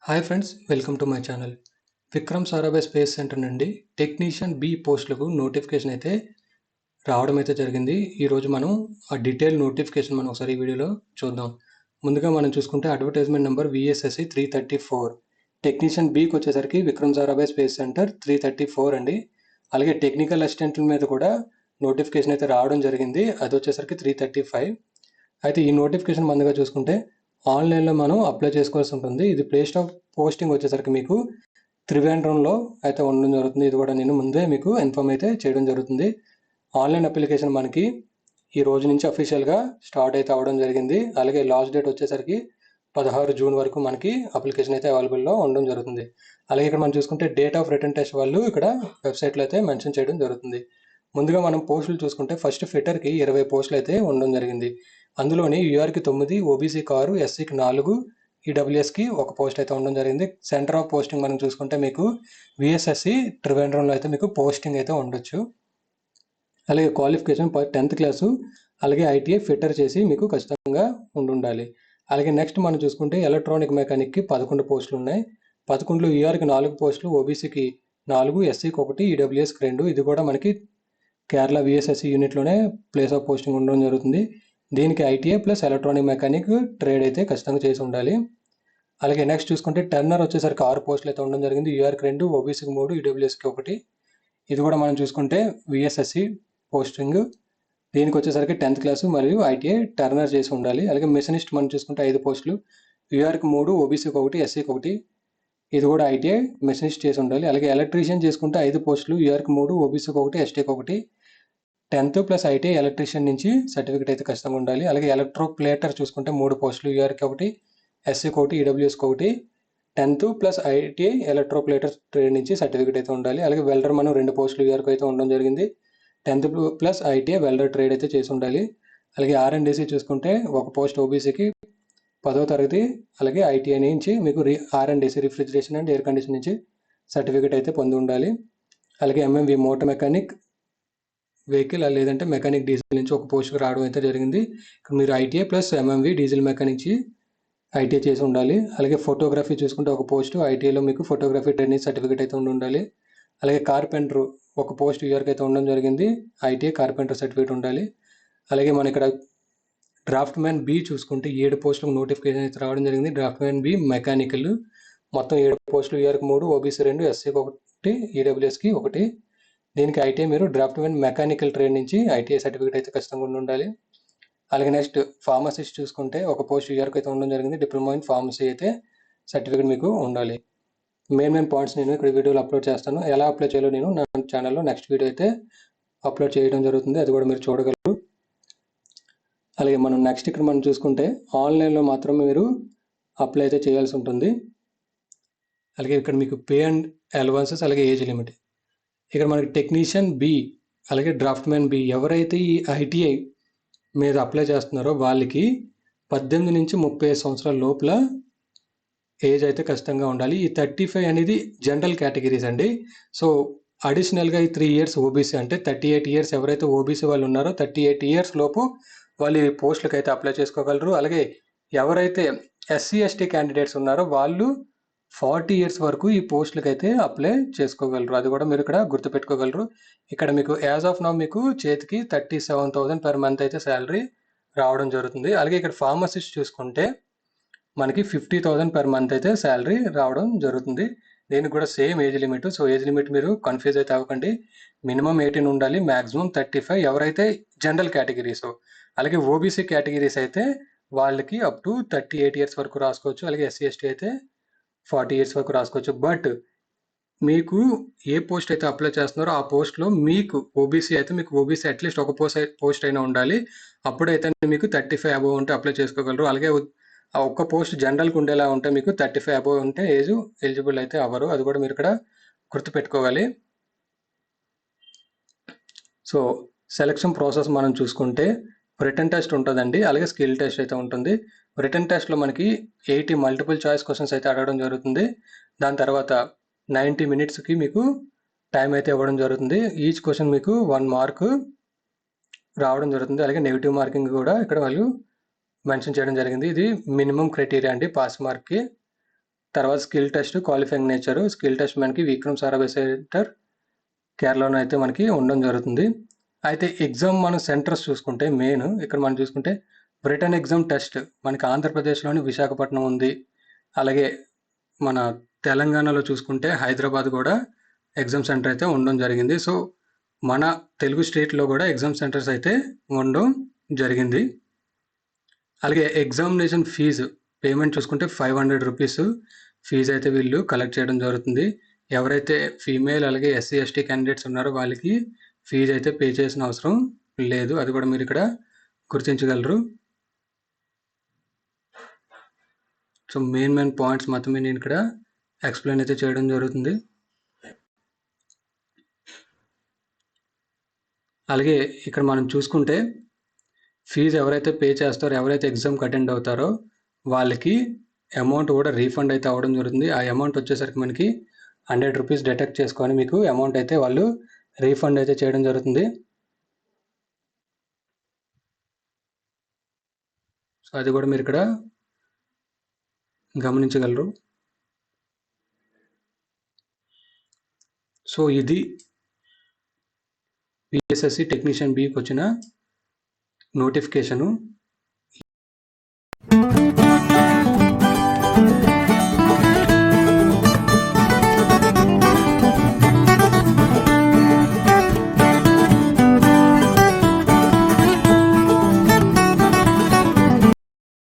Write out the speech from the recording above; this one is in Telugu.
Hi friends, welcome to my channel. Vikram Sarabhai space centre నుండి టెక్నీషియన్ బి పోస్టులకు నోటిఫికేషన్ అయితే రావడం అయితే జరిగింది. ఈరోజు మనం ఆ డీటెయిల్ నోటిఫికేషన్ మనం ఒకసారి ఈ వీడియోలో చూద్దాం. ముందుగా మనం చూసుకుంటే అడ్వర్టైజ్మెంట్ నెంబర్ VSSC 334. టెక్నీషియన్ బికి వచ్చేసరికి విక్రమ్ సారాభాయ్ స్పేస్ సెంటర్ 334 అండి. అలాగే టెక్నికల్ అసిస్టెంట్ల మీద కూడా నోటిఫికేషన్ అయితే రావడం జరిగింది. అది వచ్చేసరికి 335. అయితే ఈ నోటిఫికేషన్ ముందుగా చూసుకుంటే ఆన్లైన్లో మనం అప్లై చేసుకోవాల్సి ఉంటుంది. ఇది ప్లేస్ ఆఫ్ పోస్టింగ్ వచ్చేసరికి మీకు త్రివేంద్రంలో అయితే ఉండడం జరుగుతుంది. ఇది కూడా నేను ముందే మీకు ఇన్ఫామ్ అయితే చేయడం జరుగుతుంది. ఆన్లైన్ అప్లికేషన్ మనకి ఈ రోజు నుంచి అఫీషియల్గా స్టార్ట్ అయితే అవ్వడం జరిగింది. అలాగే లాస్ట్ డేట్ వచ్చేసరికి 16 జూన్ వరకు మనకి అప్లికేషన్ అయితే అవైలబుల్లో ఉండడం జరుగుతుంది. అలాగే ఇక్కడ మనం చూసుకుంటే డేట్ ఆఫ్ రిటర్న్ టెస్ట్ వాళ్ళు ఇక్కడ వెబ్సైట్లో అయితే మెన్షన్ చేయడం జరుగుతుంది. ముందుగా మనం పోస్టులు చూసుకుంటే ఫస్ట్ ఫిట్టర్కి 20 పోస్టులు అయితే ఉండడం జరిగింది. అందులోని యూఆర్కి 9, ఓబీసీకి 6, ఎస్సీకి 4, ఈడబ్ల్యూఎస్కి 1 పోస్ట్ అయితే ఉండడం జరిగింది. సెంటర్ ఆఫ్ పోస్టింగ్ మనం చూసుకుంటే మీకు VSSC త్రివేంద్రంలో అయితే మీకు పోస్టింగ్ అయితే ఉండొచ్చు. అలాగే క్వాలిఫికేషన్ 10th క్లాసు అలాగే ITI ఫిట్టర్ చేసి మీకు ఖచ్చితంగా ఉండాలి. అలాగే నెక్స్ట్ మనం చూసుకుంటే ఎలక్ట్రానిక్ మెకానిక్కి 11 పోస్టులు ఉన్నాయి. 11లో యూఆర్కి 4 పోస్టులు, ఓబీసీకి 4, ఎస్సీకి 1, ఈడబ్ల్యూఎస్కి 2. ఇది కూడా మనకి కేరళ VSSC యూనిట్లోనే ప్లేస్ ఆఫ్ పోస్టింగ్ ఉండడం జరుగుతుంది. దీనికి ITI plus electronic mechanic trade అయితే ఖచ్చితంగా చేసి ఉండాలి. అలాగే నెక్స్ట్ చూసుకుంటే టర్నర్ వచ్చేసరికి 6 పోస్టులు అయితే ఉండడం జరిగింది. యూఆర్కి 2, ఓబీసీకి 3, ఈడబ్ల్యూఎస్కి 1. ఇది కూడా మనం చూసుకుంటే VSSC పోస్టింగ్. దీనికి వచ్చేసరికి 10th క్లాసు మరియు ITI టర్నర్ చేసి ఉండాలి. అలాగే మెషనిస్ట్ మనం చూసుకుంటే 5 పోస్టులు, యూఆర్కి 3, ఓబీసీకి 1, ఎస్సీకి 1. ఇది కూడా ITI మెషనిస్ట్ చేసి ఉండాలి. అలాగే ఎలక్ట్రీషియన్ చేసుకుంటే 5 పోస్టులు, యూఆర్కి 3, ఓబీసీకి 1, ఎస్టీకి 1. 10th ప్లస్ ITI ఎలక్ట్రీషియన్ నుంచి సర్టిఫికేట్ అయితే ఖచ్చితంగా ఉండాలి. అలాగే ఎలక్ట్రోప్లేటర్ చూసుకుంటే 3 పోస్టులు, యూఆర్కి 1, ఎస్సీకి 1, ఈడబ్ల్యూఎస్కి 1. 10th ప్లస్ ITI ఎలక్ట్రోప్లేటర్ ట్రేడ్ నుంచి సర్టిఫికేట్ అయితే ఉండాలి. అలాగే వెల్డర్ మనం 2 పోస్టులు యూఆర్కి అయితే ఉండడం జరిగింది. 10th plus ITI welder trade అయితే చేసి ఉండాలి. అలాగే R&DC చూసుకుంటే 1 పోస్ట్ ఓబీసీకి 10వ తరగతి, అలాగే ITI నుంచి మీకు R&DC refrigeration and air condition నుంచి సర్టిఫికేట్ అయితే పొంది ఉండాలి. అలాగే MMV మోటార్ మెకానిక్ వెహికల్ లేదంటే మెకానిక్ డీజిల్ నుంచి 1 పోస్ట్కి రావడం అయితే జరిగింది. ఇక్కడ మీరు ITI plus MMV diesel mechanic ITI చేసి ఉండాలి. అలాగే ఫోటోగ్రఫీ చూసుకుంటే 1 పోస్ట్, ITIలో మీకు ఫోటోగ్రఫీ ట్రైనింగ్ సర్టిఫికేట్ అయితే ఉండాలి. అలాగే కార్పెంటర్ 1 పోస్ట్ యూఆర్కి అయితే ఉండడం జరిగింది. ITI కార్పెంటర్ సర్టిఫికేట్ ఉండాలి. అలాగే మన ఇక్కడ డ్రాఫ్ట్ మ్యాన్ బి చూసుకుంటే 7 పోస్టులకు నోటిఫికేషన్ అయితే రావడం జరిగింది. డ్రాఫ్ట్ మ్యాన్ బి మెకానికల్ మొత్తం 7 పోస్టులు, యూఆర్కి 3, ఓబీసీ 2, ఎస్సీకి 1, ఈడబ్ల్యూఎస్కి 1. దీనికి ITI మీరు డ్రాఫ్ట్ మ్యాన్ మెకానికల్ ట్రేడ్ నుంచి ITI సర్టిఫికేట్ అయితే ఖచ్చితంగా ఉండాలి. అలాగే నెక్స్ట్ ఫార్మసిస్ట్ చూసుకుంటే 1 పోస్ట్ యూఆర్కి అయితే ఉండడం జరిగింది. డిప్లొమా ఇన్ ఫార్మసీ అయితే సర్టిఫికేట్ మీకు ఉండాలి. మెయిన్ పాయింట్స్ నేను ఇక్కడ వీడియోలో అప్లోడ్ చేస్తాను. ఎలా అప్లై చేయాలో నేను నా ఛానల్లో నెక్స్ట్ వీడియో అయితే అప్లోడ్ చేయడం జరుగుతుంది. అది కూడా మీరు చూడగలరు. అలాగే మనం నెక్స్ట్ ఇక్కడ మనం చూసుకుంటే ఆన్లైన్లో మాత్రమే మీరు అప్లై అయితే చేయాల్సి ఉంటుంది. అలాగే ఇక్కడ మీకు పే అండ్ అలవెన్సెస్ అలాగే ఏజ్ లిమిట్. ఇక్కడ మనకి టెక్నీషియన్ బి అలాగే డ్రాఫ్ట్ మ్యాన్ బి ఎవరైతే ఈ ITI మీద అప్లై చేస్తున్నారో వాళ్ళకి 18 నుంచి 35 సంవత్సరాల లోపల ఏజ్ అయితే ఖచ్చితంగా ఉండాలి. ఈ 35 అనేది జనరల్ కేటగిరీస్ అండి. సో అడిషనల్గా ఈ 3 ఇయర్స్ ఓబీసీ అంటే 38 ఇయర్స్ ఎవరైతే ఓబీసీ వాళ్ళు ఉన్నారో 38 ఇయర్స్ లోపు వాళ్ళు ఈ పోస్టులకు అయితే అప్లై చేసుకోగలరు. అలాగే ఎవరైతే SC/ST క్యాండిడేట్స్ ఉన్నారో వాళ్ళు 40 ఇయర్స్ వరకు ఈ పోస్టులకు అయితే అప్లై చేసుకోగలరు. అది కూడా మీరు ఇక్కడ గుర్తుపెట్టుకోగలరు. ఇక్కడ మీకు యాజ్ ఆఫ్ నౌ మీకు చేతికి 37,000 per month అయితే శాలరీ రావడం జరుగుతుంది. అలాగే ఇక్కడ ఫార్మసిస్ట్ చూసుకుంటే మనకి 50,000 per month అయితే శాలరీ రావడం జరుగుతుంది. దీనికి కూడా same age limit. So age limit మీరు కన్ఫ్యూజ్ అయితే అవ్వకండి. మినిమం 18 ఉండాలి, మ్యాక్సిమం 35 ఎవరైతే జనరల్ కేటగిరీస్. అలాగే ఓబీసీ కేటగిరీస్ అయితే వాళ్ళకి అప్ టు 38 ఇయర్స్ వరకు రాసుకోవచ్చు. అలాగే SC/ST అయితే 40 ఇయర్స్ వరకు రాసుకోవచ్చు. బట్ మీకు ఏ పోస్ట్ అయితే అప్లై చేస్తున్నారో ఆ పోస్ట్లో మీకు ఓబీసీ అయితే మీకు ఓబీసీ అట్లీస్ట్ 1 పోస్ట్ అయినా ఉండాలి. అప్పుడైతే మీకు 35 అబోవ్ ఉంటే అప్లై చేసుకోగలరు. అలాగే ఆ 1 పోస్ట్ జనరల్కి ఉండేలా ఉంటే మీకు 35 అబోవ్ ఉంటే ఏజ్ ఎలిజిబుల్ అయితే అవ్వరు. అది కూడా మీరు ఇక్కడ గుర్తుపెట్టుకోవాలి. సో సెలక్షన్ ప్రాసెస్ మనం చూసుకుంటే రిటర్న్ టెస్ట్ ఉంటుందండి. అలాగే స్కిల్ టెస్ట్ అయితే ఉంటుంది. రిటర్న్ టెస్ట్లో మనకి 80 మల్టిపుల్ చాయిస్ క్వశ్చన్స్ అయితే అడగడం జరుగుతుంది. దాని తర్వాత 90 మినిట్స్కి మీకు టైం అయితే ఇవ్వడం జరుగుతుంది. ఈచ్ క్వశ్చన్ మీకు 1 మార్క్ రావడం జరుగుతుంది. అలాగే నెగిటివ్ మార్కింగ్ కూడా ఇక్కడ వాళ్ళు మెన్షన్ చేయడం జరిగింది. ఇది మినిమం క్రైటీరియా అండి పాస్ మార్క్కి. తర్వాత skill test, qualifying nature. Skill test మనకి విక్రమ్ సారాభాయ్ సెంటర్ కేరళలో అయితే మనకి ఉండడం జరుగుతుంది. అయితే ఎగ్జామ్ మనం సెంటర్స్ చూసుకుంటే మెయిన్ ఇక్కడ మనం చూసుకుంటే బ్రిటన్ ఎగ్జామ్ టెస్ట్ మనకి ఆంధ్రప్రదేశ్లోని విశాఖపట్నం ఉంది. అలాగే మన తెలంగాణలో చూసుకుంటే హైదరాబాద్ కూడా ఎగ్జామ్ సెంటర్ అయితే ఉండడం జరిగింది. సో మన తెలుగు స్టేట్లో కూడా ఎగ్జామ్ సెంటర్స్ అయితే ఉండడం జరిగింది. అలాగే ఎగ్జామినేషన్ ఫీజు పేమెంట్ చూసుకుంటే 500 రూపీస్ ఫీజు అయితే వీళ్ళు కలెక్ట్ చేయడం జరుగుతుంది. ఎవరైతే ఫీమేల్ అలాగే ఎస్సీ ఎస్టీ క్యాండిడేట్స్ ఉన్నారో వాళ్ళకి ఫీజు అయితే పే చేసిన అవసరం లేదు. అది కూడా మీరు ఇక్కడ గుర్తించగలరు. సో మెయిన్ పాయింట్స్ మాత్రమే నేను ఇక్కడ ఎక్స్ప్లెయిన్ అయితే చేయడం జరుగుతుంది. అలాగే ఇక్కడ మనం చూసుకుంటే ఫీజు ఎవరైతే పే చేస్తారో, ఎవరైతే ఎగ్జామ్కి అటెండ్ అవుతారో వాళ్ళకి అమౌంట్ కూడా రీఫండ్ అయితే అవ్వడం జరుగుతుంది. ఆ అమౌంట్ వచ్చేసరికి మనకి 100 రూపీస్ డిడక్ట్ చేసుకొని మీకు అమౌంట్ అయితే వాళ్ళు రీఫండ్ అయితే చేయడం జరుగుతుంది. సో అది కూడా మీరు ఇక్కడ గమనించగలరు. సో ఇది పిఎస్ఎస్సి టెక్నీషియన్ బికి వచ్చిన నోటిఫికేషను.